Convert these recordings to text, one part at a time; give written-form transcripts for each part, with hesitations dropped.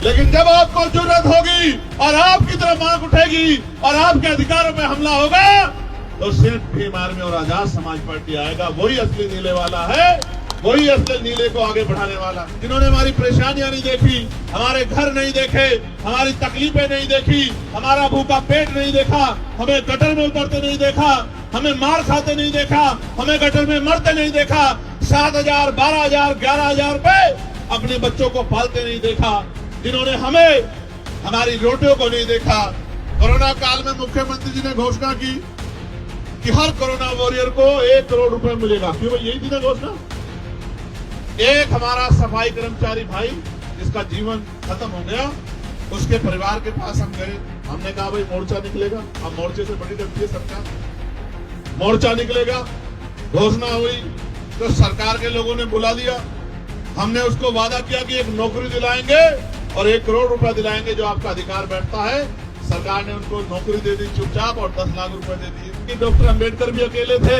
लेकिन जब आपको जरूरत होगी और आपकी तरफ आंख उठेगी और आपके अधिकारों में हमला होगा तो सिर्फ भीम आर्मी और आजाद समाज पार्टी आएगा। वही असली नीले वाला है, वही असली नीले को आगे बढ़ाने वाला। जिन्होंने हमारी परेशानियां नहीं देखी, हमारे घर नहीं देखे, हमारी तकलीफें नहीं देखी, हमारा भूखा पेट नहीं देखा, हमें गटर में उतरते नहीं देखा, हमें मार खाते नहीं देखा, हमें गटर में मरते नहीं देखा, 7,000, 12,000, 11,000 रुपए अपने बच्चों को पालते नहीं देखा, जिन्होंने हमें हमारी रोटियों को नहीं देखा। कोरोना काल में मुख्यमंत्री जी ने घोषणा की कि हर कोरोना वॉरियर को 1 करोड़ रुपए मिलेगा। क्यों भाई, यही थी ना घोषणा। एक हमारा सफाई कर्मचारी भाई जिसका जीवन खत्म हो गया, उसके परिवार के पास हम गए, हमने कहा भाई मोर्चा निकलेगा। अब मोर्चे से बड़ी डरती है सरकार, मोर्चा निकलेगा। घोषणा हुई तो सरकार के लोगों ने बुला लिया। हमने उसको वादा किया कि एक नौकरी दिलाएंगे और 1 करोड़ रुपए दिलाएंगे जो आपका अधिकार बैठता है। सरकार ने उनको नौकरी दे दी चुपचाप और 10 लाख रुपए दे दिए। डॉक्टर अंबेडकर भी अकेले थे,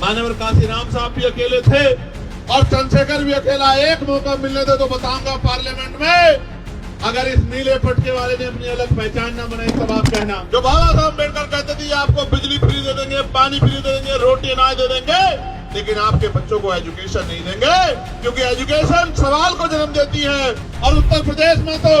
माननीय काशीराम साहब भी अकेले थे और चंद्रशेखर भी अकेला। एक मौका मिलने दे तो बताऊंगा पार्लियामेंट में, अगर इस नीले पटके वाले ने अपनी अलग पहचान न बनाई तब आप कहना। जो बाबा साहब अम्बेडकर कहते थे आपको बिजली फ्री दे देंगे, पानी फ्री दे देंगे, रोटी अनाज दे देंगे, लेकिन आपके बच्चों को एजुकेशन नहीं देंगे, क्योंकि एजुकेशन सवाल को जन्म देती है। और उत्तर प्रदेश में तो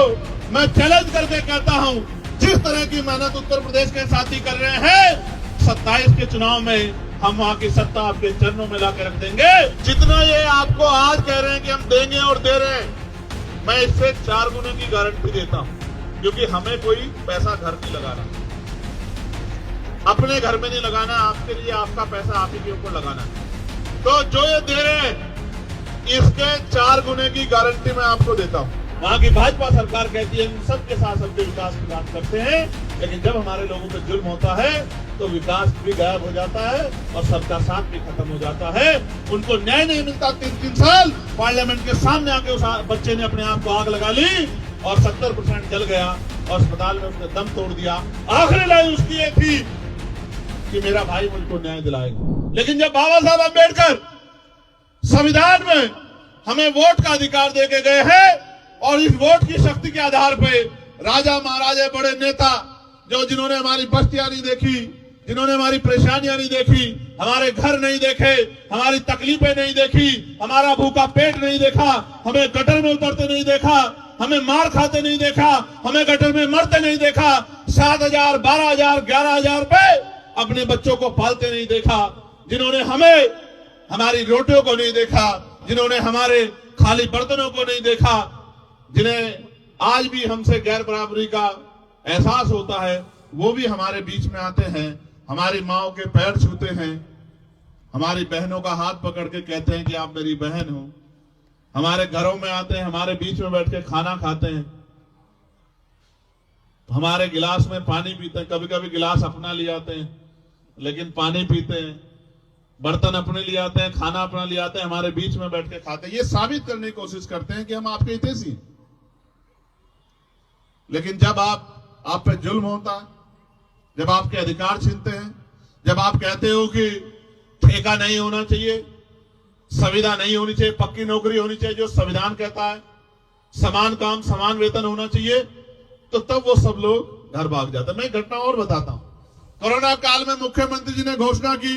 मैं चैलेंज करके कहता हूं, जिस तरह की मेहनत उत्तर प्रदेश के साथी कर रहे हैं, 27 के चुनाव में हम वहां की सत्ता आपके चरणों में लाकर रख देंगे। जितना ये आपको आज कह रहे हैं कि हम देंगे और दे रहे हैं, मैं इससे 4 गुने की गारंटी देता हूं, क्योंकि हमें कोई पैसा घर नहीं लगाना, अपने घर में नहीं लगाना, आपके लिए आपका पैसा आप ही के ऊपर लगाना है। तो जो ये दे रहे हैं इसके 4 गुने की गारंटी मैं आपको देता हूं। वहां की भाजपा सरकार कहती है हम सबके साथ सबके विकास की बात करते हैं, लेकिन जब हमारे लोगों पे जुल्म होता है तो विकास भी गायब हो जाता है और सबका साथ भी खत्म हो जाता है। उनको न्याय नहीं मिलता। 3 साल पार्लियामेंट के सामने आके उस बच्चे ने अपने आप को आग लगा ली और 70% जल गया और अस्पताल में उसने दम तोड़ दिया। आखिरी लाइन उसकी ये थी कि मेरा भाई मुझको न्याय दिलाएगा। लेकिन जब बाबा साहब अम्बेडकर संविधान में हमें वोट का अधिकार दे के गए हैं और इस वोट की शक्ति के आधार पे राजा महाराजा बड़े नेता जिन्होंने हमारी बस्तियां नहीं देखी, जिन्होंने हमारी परेशानियां नहीं देखी, हमारे घर नहीं देखे, हमारी तकलीफें नहीं देखी, हमारा भूखा पेट नहीं देखा, हमें गटर में उतरते नहीं देखा, हमें मार खाते नहीं देखा, हमें गटर में मरते नहीं देखा, 7,000, 12,000, 11,000 रुपए अपने बच्चों को पालते नहीं देखा, जिन्होंने हमें हमारी रोटियों को नहीं देखा, जिन्होंने हमारे खाली बर्तनों को नहीं देखा, जिन्हें आज भी हमसे गैर बराबरी का एहसास होता है, वो भी हमारे बीच में आते हैं, हमारी माओ के पैर छूते हैं, हमारी बहनों का हाथ पकड़ के कहते हैं कि आप मेरी बहन हो, हमारे घरों में आते हैं, हमारे बीच में बैठ के खाना खाते हैं, हमारे गिलास में पानी पीते हैं। कभी कभी गिलास अपना ले आते हैं लेकिन पानी पीते हैं, बर्तन अपने ले आते हैं, खाना अपना ले आते हैं, हमारे बीच में बैठ के खाते हैं। ये साबित करने की कोशिश करते हैं कि हम आपके हितैषी हैं। लेकिन जब आप पे जुल्म होता है, जब आपके अधिकार छीनते हैं, जब आप कहते हो कि ठेका नहीं होना चाहिए, संविदा नहीं होनी चाहिए, पक्की नौकरी होनी चाहिए जो संविधान कहता है, समान काम समान वेतन होना चाहिए, तो तब वो सब लोग घर भाग जाते हैं। मैं घटना और बताता हूं। कोरोना काल में मुख्यमंत्री जी ने घोषणा की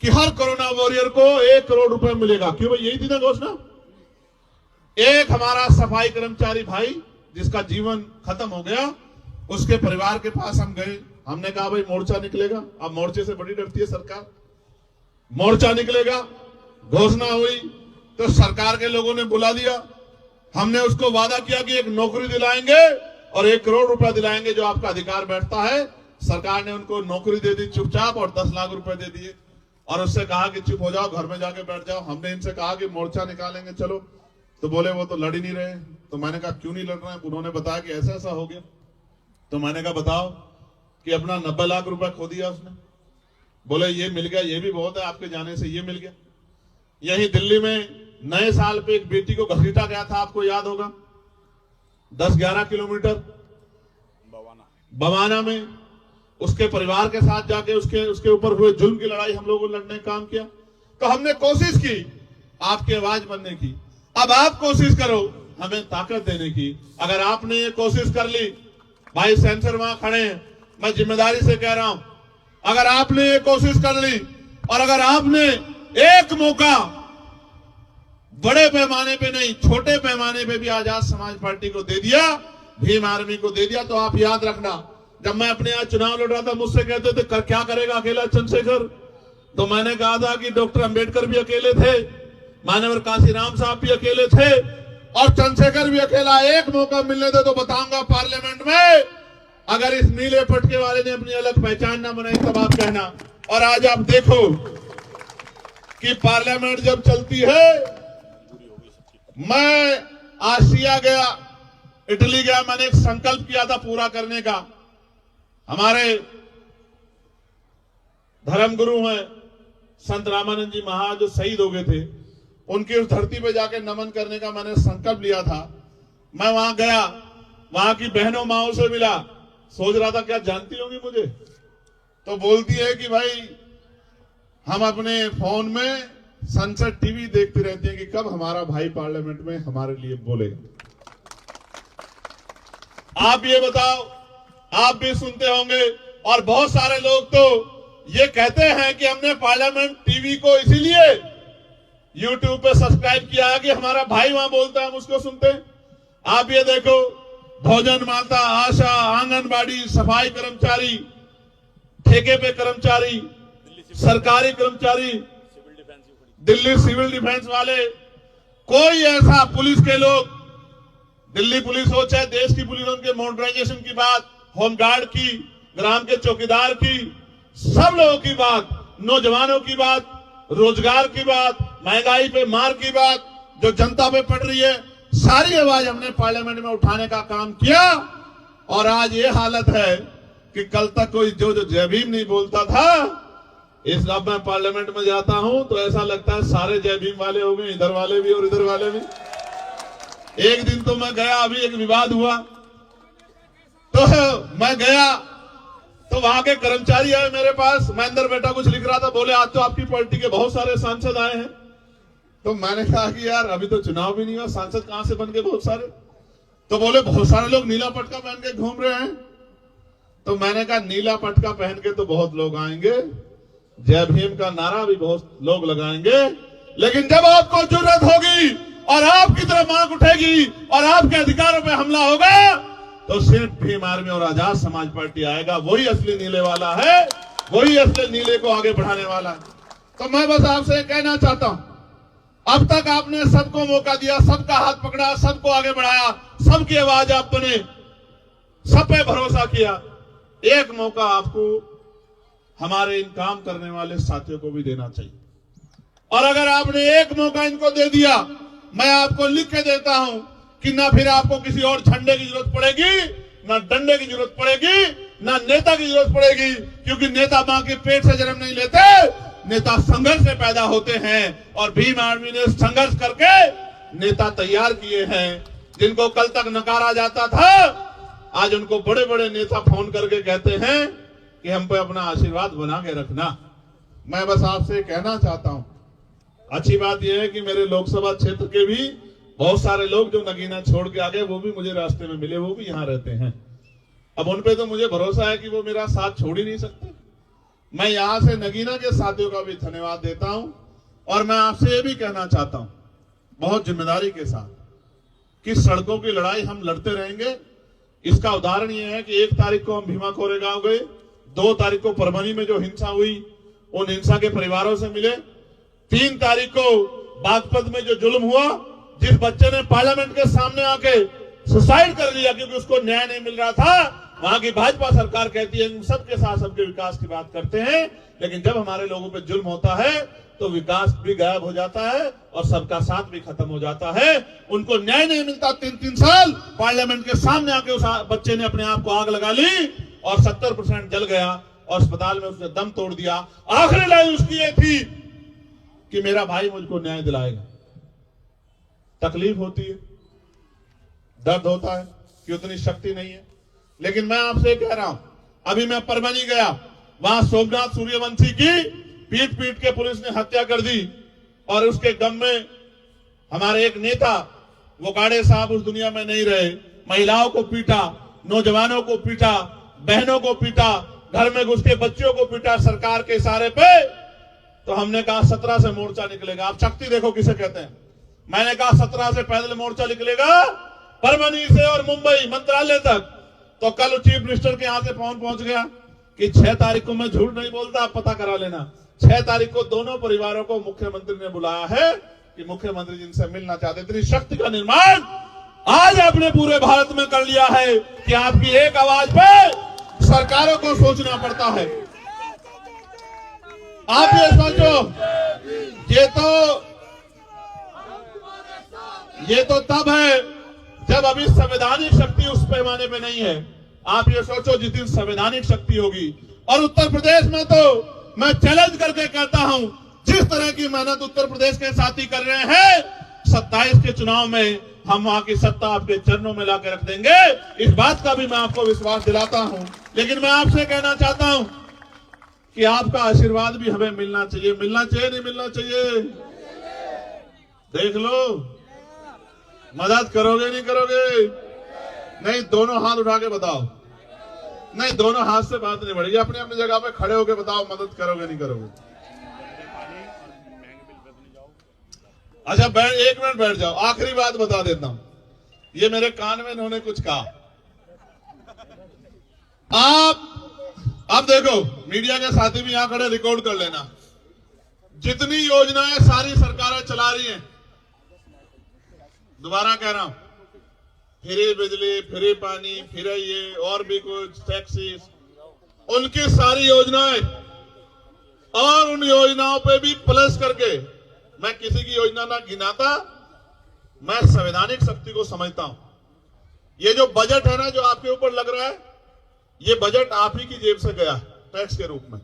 कि हर कोरोना वॉरियर को 1 करोड़ रुपए मिलेगा। क्यों भाई, यही थी ना घोषणा। एक हमारा सफाई कर्मचारी भाई जिसका जीवन खत्म हो गया, उसके परिवार के पास हम गए, हमने कहा भाई मोर्चा निकलेगा। अब मोर्चे से बड़ी डरती है सरकार, मोर्चा निकलेगा। घोषणा हुई तो सरकार के लोगों ने बुला लिया। हमने उसको वादा किया कि एक नौकरी दिलाएंगे और 1 करोड़ रुपया दिलाएंगे जो आपका अधिकार बैठता है। सरकार ने उनको नौकरी दे दी चुपचाप और 10 लाख रुपए दे दिए और उससे कहा कि चुप हो जाओ, घर में जाके बैठ जाओ। हमने इनसे कहा कि मोर्चा निकालेंगे चलो, तो बोले वो तो लड़ ही नहीं रहे। तो मैंने कहा क्यों नहीं लड़ रहे हैं? उन्होंने बताया कि ऐसा ऐसा हो गया। तो मैंने कहा बताओ कि अपना 90 लाख रुपए खो दिया उसने। बोले ये मिल गया, ये भी बहुत है, आपके जाने से ये मिल गया। यही दिल्ली में नए साल पे एक बेटी को घसीटा गया था, आपको याद होगा, 10-11 किलोमीटर बवाना में उसके परिवार के साथ जाके उसके ऊपर हुए जुल्म की लड़ाई हम लोगों ने लड़ने का काम किया। तो हमने कोशिश की आपकी आवाज बनने की। अब आप कोशिश करो हमें ताकत देने की। अगर आपने ये कोशिश कर ली, भाई सेंसर वहां खड़े हैं, मैं जिम्मेदारी से कह रहा हूं, अगर आपने ये कोशिश कर ली और अगर आपने एक मौका बड़े पैमाने पे नहीं छोटे पैमाने पे भी आजाद समाज पार्टी को दे दिया, भीम आर्मी को दे दिया, तो आप याद रखना, जब मैं अपने यहाँ चुनाव लड़ रहा था मुझसे कहते थे क्या करेगा अकेला चंद्रशेखर, तो मैंने कहा था कि डॉक्टर अंबेडकर भी अकेले थे, मानवर काशीराम साहब भी अकेले थे और चंद्रशेखर भी अकेला। एक मौका मिलने दे तो बताऊंगा पार्लियामेंट में, अगर इस नीले पटके वाले ने अपनी अलग पहचान ना बनाई तब आप कहना। और आज आप देखो कि पार्लियामेंट जब चलती है, मैं आसिया गया, इटली गया, मैंने एक संकल्प किया था पूरा करने का। हमारे धर्मगुरु हैं संत रामानंद जी महाराज जो शहीद हो गए थे, उनकी उस धरती पे जाके नमन करने का मैंने संकल्प लिया था। मैं वहां गया, वहां की बहनों माओ से मिला, सोच रहा था क्या जानती होंगी मुझे, तो बोलती है कि भाई हम अपने फोन में संसद टीवी देखते रहते हैं कि कब हमारा भाई पार्लियामेंट में हमारे लिए बोलेगा। आप ये बताओ, आप भी सुनते होंगे और बहुत सारे लोग तो ये कहते हैं कि हमने पार्लियामेंट टीवी को इसीलिए यूट्यूब पे सब्सक्राइब किया है कि हमारा भाई वहां बोलता है हम उसको सुनते हैं। आप ये देखो, भोजन माता, आशा, आंगनबाड़ी, सफाई कर्मचारी, ठेके पे कर्मचारी, सरकारी कर्मचारी, दिल्ली सिविल डिफेंस वाले, कोई ऐसा पुलिस के लोग, दिल्ली पुलिस हो चाहे देश की पुलिस, उनके मॉडर्नाइजेशन की बात, होमगार्ड की, ग्राम के चौकीदार की, सब लोगों की बात, नौजवानों की बात, रोजगार की बात, महंगाई पे मार की बात जो जनता पे पड़ रही है, सारी आवाज हमने पार्लियामेंट में उठाने का काम किया। और आज ये हालत है कि कल तक कोई जो जय भीम नहीं बोलता था, इस अब मैं पार्लियामेंट में जाता हूं तो ऐसा लगता है सारे जय भीम वाले हो गए, इधर वाले भी और इधर वाले भी। एक दिन तो मैं गया, अभी एक विवाद हुआ तो मैं गया तो वहां के कर्मचारी आए मेरे पास, मैं अंदर बैठा कुछ लिख रहा था, बोले आज तो आपकी पार्टी के बहुत सारे सांसद आए हैं। तो मैंने कहा कि यार अभी तो चुनाव भी नहीं हुआ, सांसद कहां से बन गए बहुत सारे, तो बोले बहुत सारे लोग नीला पटका पहन के घूम रहे हैं। तो मैंने कहा नीला पटका पहन के तो बहुत लोग आएंगे, जय भीम का नारा भी बहुत लोग लगाएंगे, लेकिन जब आपको जरूरत होगी और आपकी तरफ मांग उठेगी और आपके अधिकारों पे हमला होगा तो सिर्फ भीम आर्मी और आजाद समाज पार्टी आएगा। वही असली नीले वाला है, वही असली नीले को आगे बढ़ाने वाला है। तो मैं बस आपसे कहना चाहता हूं, अब तक आपने सबको मौका दिया, सबका हाथ पकड़ा, सबको आगे बढ़ाया, सबकी आवाज आपने सब पे भरोसा किया। एक मौका आपको हमारे इन काम करने वाले साथियों को भी देना चाहिए। और अगर आपने एक मौका इनको दे दिया, मैं आपको लिख के देता हूं कि ना फिर आपको किसी और झंडे की जरूरत पड़ेगी, ना डंडे की जरूरत पड़ेगी, ना नेता की जरूरत पड़ेगी, क्योंकि नेता मां के पेट से जन्म नहीं लेते, नेता संघर्ष से पैदा होते हैं। और भीम आर्मी ने संघर्ष करके नेता तैयार किए हैं, जिनको कल तक नकारा जाता था, आज उनको बड़े बड़े नेता फोन करके कहते हैं कि हम पे अपना आशीर्वाद बना के रखना। मैं बस आपसे कहना चाहता हूं, अच्छी बात यह है कि मेरे लोकसभा क्षेत्र के भी बहुत सारे लोग जो नगीना छोड़ के आ गए वो भी मुझे रास्ते में मिले, वो भी यहां रहते हैं। अब उन पे तो मुझे भरोसा है कि वो मेरा साथ छोड़ ही नहीं सकते। मैं यहां से नगीना के साथियों का भी धन्यवाद देता हूं और मैं आपसे ये भी कहना चाहता हूं बहुत जिम्मेदारी के साथ कि सड़कों की लड़ाई हम लड़ते रहेंगे। इसका उदाहरण यह है कि 1 तारीख को हम भीमा कोरेगांव गए, 2 तारीख को परभनी में जो हिंसा हुई उन हिंसा के परिवारों से मिले, 3 तारीख को बागपत में जो जुल्म हुआ, जिस बच्चे ने पार्लियामेंट के सामने आके सुसाइड कर लिया क्योंकि उसको न्याय नहीं मिल रहा था, वहां की भाजपा सरकार कहती है सबके साथ सबके विकास की बात करते हैं, लेकिन जब हमारे लोगों पे जुल्म होता है तो विकास भी गायब हो जाता है और सबका साथ भी खत्म हो जाता है। उनको न्याय नहीं मिलता। 3-3 साल पार्लियामेंट के सामने आके उस बच्चे ने अपने आप को आग लगा ली और 70% जल गया और अस्पताल में उसने दम तोड़ दिया। आखिरी लाइन उसकी ये थी कि मेरा भाई मुझको न्याय दिलाएगा। तकलीफ होती है, दर्द होता है कि उतनी शक्ति नहीं है, लेकिन मैं आपसे कह रहा हूं, अभी मैं परभनी गया, वहां सोमनाथ सूर्यवंशी की पीट पीट के पुलिस ने हत्या कर दी और उसके गम में हमारे एक नेता वो काड़े साहब उस दुनिया में नहीं रहे। महिलाओं को पीटा, नौजवानों को पीटा, बहनों को पीटा, घर में घुस के बच्चों को पीटा सरकार के इशारे पे। तो हमने कहा 17 से मोर्चा निकलेगा। आप शक्ति देखो किसे कहते हैं। मैंने कहा 17 से पैदल मोर्चा निकलेगा परभनी से और मुंबई मंत्रालय तक। तो कल चीफ मिनिस्टर के यहां से फोन पहुंच गया कि 6 तारीख को मैं झूठ नहीं बोलता, आप पता करा लेना। 6 तारीख को दोनों परिवारों को मुख्यमंत्री ने बुलाया है कि मुख्यमंत्री जिनसे मिलना चाहते। इतनी शक्ति का निर्माण आज आपने पूरे भारत में कर लिया है कि आपकी एक आवाज पे सरकारों को सोचना पड़ता है। आप ये सोचो, ये तो तब है जब अभी संवैधानिक शक्ति उस पैमाने पे नहीं है। आप ये सोचो जिस दिन संवैधानिक शक्ति होगी। और उत्तर प्रदेश में तो मैं चैलेंज करके कहता हूं, जिस तरह की मेहनत उत्तर प्रदेश के साथी कर रहे हैं, 27 के चुनाव में हम वहां की सत्ता आपके चरणों में लाकर रख देंगे। इस बात का भी मैं आपको विश्वास दिलाता हूं। लेकिन मैं आपसे कहना चाहता हूं कि आपका आशीर्वाद भी हमें मिलना चाहिए। मिलना चाहिए नहीं मिलना चाहिए? देख लो, मदद करोगे नहीं करोगे? नहीं, दोनों हाथ उठा के बताओ। नहीं, दोनों हाथ से बात नहीं बढ़ेगी। अपनी अपनी जगह पे खड़े होके बताओ, मदद करोगे नहीं करोगे? अच्छा, 1 मिनट बैठ जाओ। आखिरी बात बता देता हूं। ये मेरे कान में इन्होंने कुछ कहा। आप देखो, मीडिया के साथी भी यहां खड़े, रिकॉर्ड कर लेना। जितनी योजनाएं सारी सरकारें चला रही हैं, दोबारा कह रहा हूं, फ्री बिजली, फ्री पानी, फ्री ये और भी कुछ टैक्सीज, उनकी सारी योजनाएं, और उन योजनाओं पे भी प्लस करके मैं किसी की योजना ना गिनाता, मैं संवैधानिक शक्ति को समझता हूं। ये जो बजट है ना, जो आपके ऊपर लग रहा है, ये बजट आप ही की जेब से गया टैक्स के रूप में।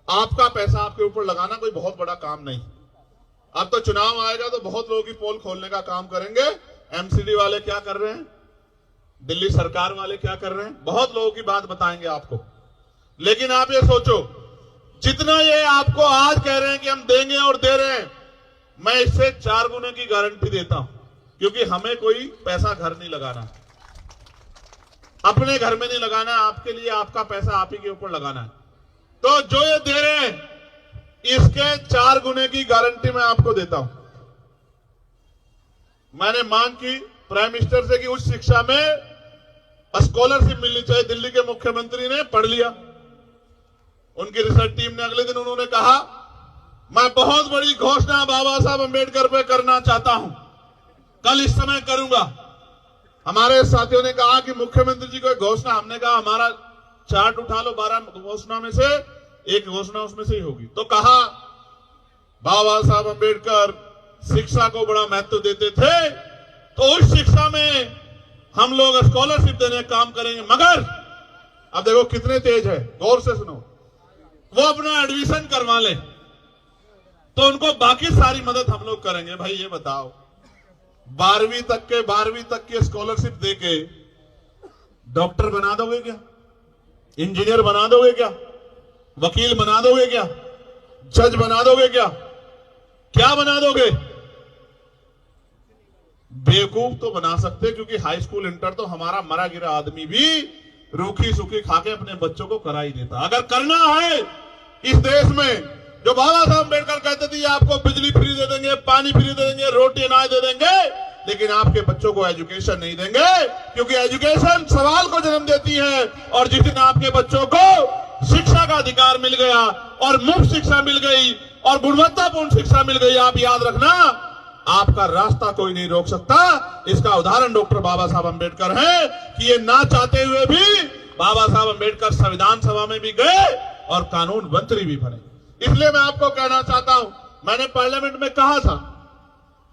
आपका पैसा आपके ऊपर लगाना कोई बहुत बड़ा काम नहीं। अब तो चुनाव आएगा तो बहुत लोगों की पोल खोलने का काम करेंगे। एमसीडी वाले क्या कर रहे हैं, दिल्ली सरकार वाले क्या कर रहे हैं, बहुत लोगों की बात बताएंगे आपको। लेकिन आप ये सोचो, जितना ये आपको आज कह रहे हैं कि हम देंगे और दे रहे हैं, मैं इससे 4 गुने की गारंटी देता हूं। क्योंकि हमें कोई पैसा घर नहीं लगाना, अपने घर में नहीं लगाना है। आपके लिए आपका पैसा आप ही के ऊपर लगाना है। तो जो ये दे रहे हैं, इसके 4 गुने की गारंटी मैं आपको देता हूं। मैंने मांग की प्राइम मिनिस्टर से कि उच्च शिक्षा में स्कॉलरशिप मिलनी चाहिए। दिल्ली के मुख्यमंत्री ने पढ़ लिया। उनकी रिसर्च टीम ने अगले दिन उन्होंने कहा, मैं बहुत बड़ी घोषणा बाबा साहब अंबेडकर पे करना चाहता हूं, कल इस समय करूंगा। हमारे साथियों ने कहा कि मुख्यमंत्री जी को एक घोषणा, हमने कहा हमारा चार्ट उठा लो, 12 घोषणा में से एक घोषणा उसमें से ही होगी। तो कहा, बाबा साहब अंबेडकर शिक्षा को बड़ा महत्व देते थे, तो उस शिक्षा में हम लोग स्कॉलरशिप देने का काम करेंगे। मगर अब देखो कितने तेज है, गौर से सुनो, वो अपना एडमिशन करवा ले तो उनको बाकी सारी मदद हम लोग करेंगे। भाई ये बताओ, 12वीं तक के स्कॉलरशिप देके डॉक्टर बना दोगे क्या? इंजीनियर बना दोगे क्या? वकील बना दोगे क्या? जज बना दोगे क्या? क्या बना दोगे? बेवकूफ तो बना सकते, क्योंकि हाई स्कूल इंटर तो हमारा मरा गिरा आदमी भी रूखी सूखी खाके अपने बच्चों को करा ही देता। अगर करना है इस देश में, जो बाबा साहब अम्बेडकर कहते थे आपको बिजली फ्री दे देंगे, पानी फ्री दे देंगे, रोटी अनाज दे देंगे, लेकिन आपके बच्चों को एजुकेशन नहीं देंगे। क्योंकि एजुकेशन सवाल को जन्म देती है। और जिस दिन आपके बच्चों को शिक्षा का अधिकार मिल गया और मुफ्त शिक्षा मिल गई और गुणवत्तापूर्ण शिक्षा मिल गई, आप याद रखना, आपका रास्ता कोई नहीं रोक सकता। इसका उदाहरण डॉक्टर बाबा साहब अम्बेडकर है कि ये ना चाहते हुए भी बाबा साहब अम्बेडकर संविधान सभा में भी गए और कानून मंत्री भी बने। इसलिए मैं आपको कहना चाहता हूं, मैंने पार्लियामेंट में कहा था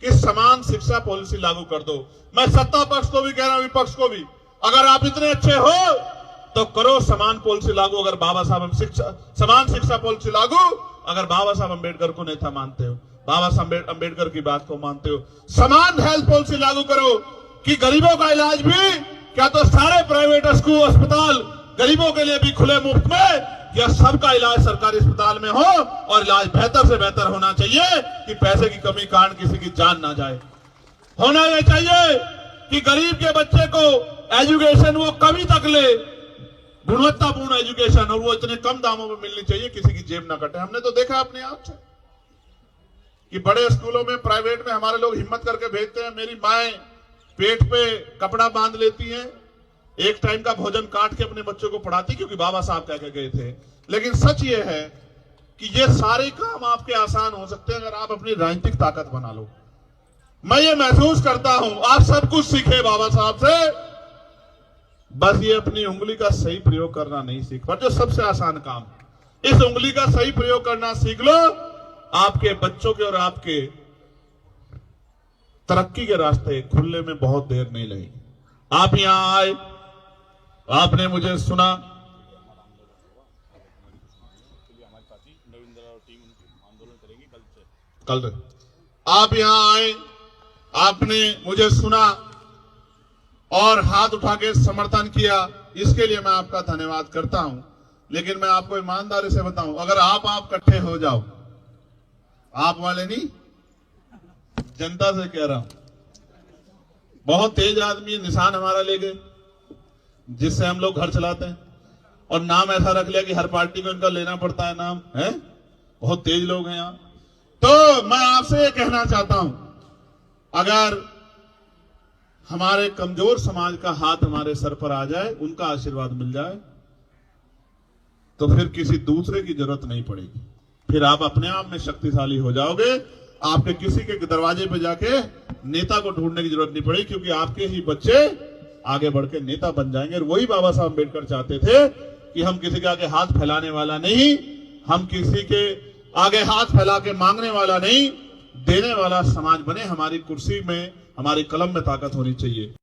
कि समान शिक्षा पॉलिसी लागू कर दो। मैं सत्ता पक्ष को भी कह रहा हूं, विपक्ष को भी, अगर आप इतने अच्छे हो तो करो समान पॉलिसी लागू। अगर बाबा साहब समान शिक्षा पॉलिसी लागू, अगर बाबा साहब अम्बेडकर को नेता मानते हो, बाबा साहब अम्बेडकर की बात को मानते हो, समान हेल्थ पॉलिसी लागू करो कि गरीबों का इलाज भी, क्या तो सारे प्राइवेट स्कूल अस्पताल गरीबों के लिए भी खुले मुफ्त में, या सबका इलाज सरकारी अस्पताल में हो और इलाज बेहतर से बेहतर होना चाहिए कि पैसे की कमी कारण किसी की जान ना जाए। होना यह चाहिए कि गरीब के बच्चे को एजुकेशन वो कभी तक ले, गुणवत्तापूर्ण एजुकेशन, और वो इतने कम दामों में मिलनी चाहिए, किसी की जेब ना कटे। हमने तो देखा अपने आप से कि बड़े स्कूलों में, प्राइवेट में हमारे लोग हिम्मत करके भेजते हैं। मेरी माएं पेट पे कपड़ा बांध लेती हैं, एक टाइम का भोजन काट के अपने बच्चों को पढ़ाती, क्योंकि बाबा साहब कह के गए थे। लेकिन सच ये है कि ये सारे काम आपके आसान हो सकते हैं अगर आप अपनी राजनीतिक ताकत बना लो। मैं ये महसूस करता हूं, आप सब कुछ सीखे बाबा साहब से, बस ये अपनी उंगली का सही प्रयोग करना नहीं सीख पाते, जो सबसे आसान काम है। इस उंगली का सही प्रयोग करना सीख लो, आपके बच्चों के और आपके तरक्की के रास्ते खुलने में बहुत देर नहीं लगी। आप यहां आए, आपने मुझे सुना, कल आप यहां आए, आपने मुझे सुना और हाथ उठा के समर्थन किया, इसके लिए मैं आपका धन्यवाद करता हूं। लेकिन मैं आपको ईमानदारी से बताऊं, अगर आप इकट्ठे हो जाओ, आप वाले नहीं, जनता से कह रहा हूं, बहुत तेज आदमी निशान हमारा ले गए, जिससे हम लोग घर चलाते हैं, और नाम ऐसा रख लिया कि हर पार्टी को इनका लेना पड़ता है नाम, है बहुत तेज लोग हैं यहां। तो मैं आपसे ये कहना चाहता हूं, अगर हमारे कमजोर समाज का हाथ हमारे सर पर आ जाए, उनका आशीर्वाद मिल जाए, तो फिर किसी दूसरे की जरूरत नहीं पड़ेगी, फिर आप अपने आप में शक्तिशाली हो जाओगे। आपके किसी के दरवाजे पे जाके नेता को ढूंढने की जरूरत नहीं पड़ेगी, क्योंकि आपके ही बच्चे आगे बढ़ के नेता बन जाएंगे। और वही बाबा साहब अम्बेडकर चाहते थे कि हम किसी के आगे हाथ फैलाने वाला नहीं, हम किसी के आगे हाथ फैला के मांगने वाला नहीं, देने वाला समाज बने। हमारी कुर्सी में, हमारी कलम में ताकत होनी चाहिए।